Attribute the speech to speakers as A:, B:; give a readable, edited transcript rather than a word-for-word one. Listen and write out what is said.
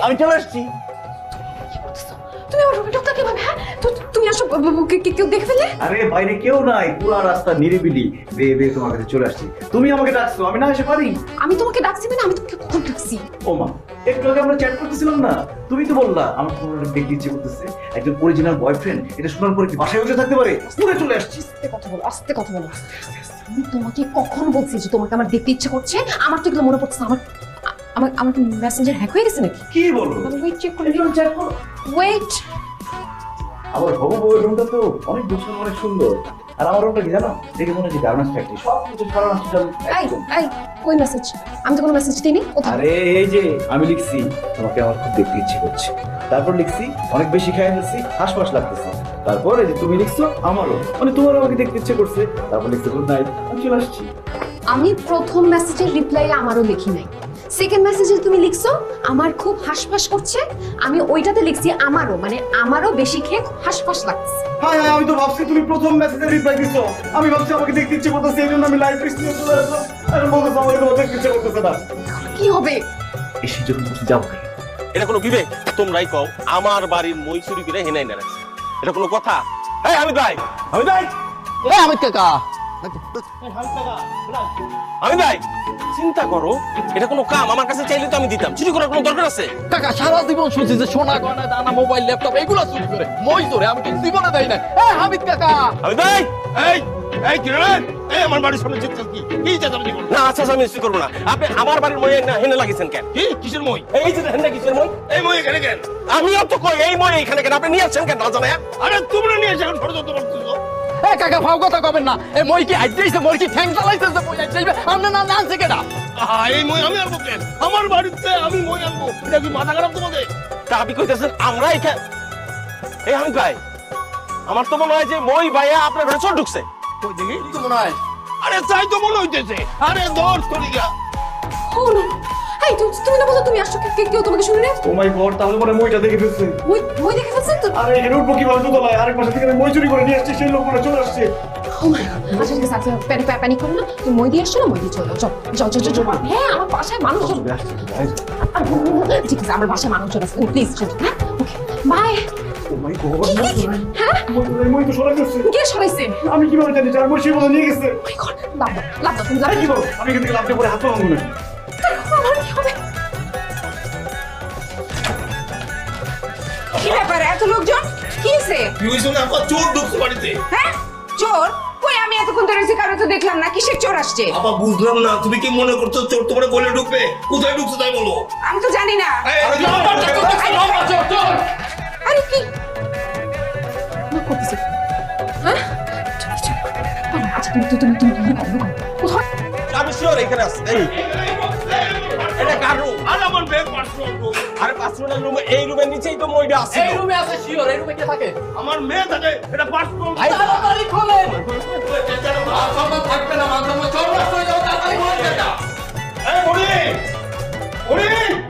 A: আমি চলে আসছি।
B: তুমি আমার রুমে ঢুকতে কিভাবে? হ্যাঁ তুমি আসো, কেউ দেখে ফেলে?
A: আরে বাইরে কেউ নাই, পুরো রাস্তা নিরিবিলি। বেয়ে বেয়ে তোমার কাছে চলে আসছি। তুমি আমাকে ডাকছো, আমি না এসে পারি?
B: আমি তোমাকে ডাকছি মানে আমি তোমাকে কখন ডাকছি?
A: ও মা, একটু আগে আমরা চ্যাট করতেছিলাম না, তুমি তো বললা আমার তোমার দেখতে ইচ্ছে করতেছে, একজন অরিজিনাল বয়ফ্রেন্ড। এটা শোনার পরে কি বাসায় বসে থাকতে পারে? পুরো চলে আসছি।
B: আস্তে কথা বলো, আস্তে কথা বলো। আমি তোমাকে কখন বলছি যে তোমাকে আমার দেখতে ইচ্ছে করছে? আমার তো এগুলো মনে পড়ছে না। আমার মেসেঞ্জার হ্যাক হয়ে গেছে নাকি?
A: কি বলো?
B: আমি ওয়েট চেক করি।
A: একটু চ্যাট করো।
B: ওয়েট।
A: আমার হবু বউয়ের রুমটা তো অনেক গোছানো, অনেক সুন্দর। আর আমার রুমটা কি জানো, দেখে মনে হচ্ছে গার্মেন্টস ফ্যাক্টরি, সব কিছু সারানো
B: এই এই কই মেসেজ? আমি তো কোনো মেসেজ দিইনি। কোথায়?
A: আরে এই যে আমি লিখছি তোমাকে আমার খুব দেখতে ইচ্ছে করছে, তারপর লিখছি অনেক বেশি খাই ফেলছি, হাসপাস লাগতেছে, তারপর এই যে তুমি লিখছো আমারও, মানে তোমারও আমাকে দেখতে ইচ্ছে করছে, তারপর লিখছো গুড নাইট, আমি চলে আসছি।
B: আমি প্রথম মেসেজের রিপ্লাই আমারও লিখি নাই। সেকেন্ড মেসেজে তুমি লিখছো আমার খুব হাসপাস করছে, আমি ওইটাতে লিখছি আমারও, মানে আমারও বেশি খেয়ে খুব হাসপাস লাগছে।
A: হ্যাঁ হ্যাঁ, আমি তো ভাবছি তুমি প্রথম মেসেজে রিপ্লাই দিছো, আমি ভাবছি আমাকে দেখতে ইচ্ছে করতেছে, এই জন্য আমি লাইভ রিস্ক নিয়ে চলে আসলাম। আর বলতেছো আমাকে তোমার দেখতে ইচ্ছে করতেছে না।
B: কি হবে?
A: এসে যখন বসে যাও,
C: এটা কোনো বিবেক? তোমরাই কও আমার বাড়ির মই চুরি করে হেনাই না রাখছে, এটা কোনো কথা? এই আমি ভাই, আমি ভাই,
D: আমি কাকা
C: আমি ভাই, চিন্তা করো, এটা কোনো কাম? আমার কাছে চাইলে তো আমি দিতাম, চুরি করার কোনো দরকার আছে?
D: কাকা সারা জীবন শুনছি যে সোনা গয়না দানা মোবাইল ল্যাপটপ এগুলো চুরি করে, মই ধরে আমি কিন্তু জীবনে দেই না। হামিদ কাকা,
C: আমি ভাই,
E: এই এই কি রে? এই আমার বাড়ির সামনে চিৎকার কি? কি চেঁচামেচি করো?
C: না আচ্ছা আমি চুরি করবো না। আপনি আমার বাড়ির মই না হেনে লাগিয়েছেন কেন?
E: কি কিসের মই?
C: এই যে হেনে কিসের মই?
E: এই মই এখানে কেন?
C: আমিও তো কই এই মই এখানে কেন? আপনি নিয়ে আসছেন কেন? না জানায়
E: আরে তোমরা নিয়ে এসে এখন ষড়যন্ত্র করতেছো।
D: কাকা ফাও কথা কবেন না। এই মই কি আইতেইছে, মই কি ঠ্যাং চালাইতেছে, মই আইতেইবে আপনি না নানছে কেডা?
E: এই মই আমি আনবো কেন? আমার বাড়িতে আমি মই আনবো, এটা কি মাথা খারাপ তোমাদের?
C: তা আপনি কইতেছেন আমরা এখানে? এই আমি ভাই, আমার তো মনে হয় যে মই ভাইয়া আপনার ঘরে চোর ঢুকছে।
E: কই দেখি?
D: কি মনে হয়?
E: আরে তাই তো মনে হইতেছে। আরে ধর তরিকা।
B: ও না, এই তুমি না বলো তুমি আসছো, কেউ তোমাকে শুনে নেই?
A: ও মাই গড, তাহলে মনে হয় মইটা দেখে ফেলছে।
B: মই দেখে ফেলছেন তো?
A: আরে এখানে উঠবো কিভাবে দোতলায়? আরেক পাশে থেকে আমি মই চুরি করে নিয়ে আসছি, সেই লোকগুলো চলে আসছে।
B: ও মাই গড, আচ্ছা ঠিক আছে, আচ্ছা প্যানিক করো না, তুমি মই দিয়ে আসছো না, মই দিয়ে চলে যাও, যাও। হ্যাঁ আমার বাসায় মানুষজন, ঠিক আছে আমার বাসায় মানুষজন আছে, প্লিজ চলো। হ্যাঁ ওকে বাই।
A: ও মাই গড,
B: হ্যাঁ
A: মই তো সরাই ফেলছে।
B: কে সরাইছে?
A: আমি কিভাবে জানি? যার মই সেই বলে নিয়ে গেছে।
B: মাই গড, লাভ দাও তুমি লাভ
A: কি বলো? আমি এখান থেকে লাভ দিয়ে পরে হাত পাবো না।
B: আমার কি হবে?
F: কি ব্যাপার এত লোকজন? কি হয়েছে?
E: কি হইছে না? আপা চোর ঢুকছে বাড়িতে।
F: হ্যাঁ চোর? কই আমি এতক্ষণ ধরে এসে কারো তো দেখলাম না, কিসের চোর আসছে?
E: আপা বুঝলাম না, তুমি কি মনে করছো চোর তোমার বলে ঢুকবে? কোথায় ঢুকছে তাই বলো।
F: আমি তো জানি না।
B: আরে কি না করতেছে? হ্যাঁ আচ্ছা তুমি কোথায়?
C: আমি শিওর এখানে আছে। এই এটা কার রুম?
E: আর আমার ব্যাগ পার্সোনাল রুম।
C: আরে পার্সোনাল রুম, এই রুমের নিচেই তো মইটা আছে।
D: এই রুমে আছে শিওর, এই রুমে কে থাকে?
E: আমার মেয়ে থাকে, এটা পার্সোনাল।
D: ভাই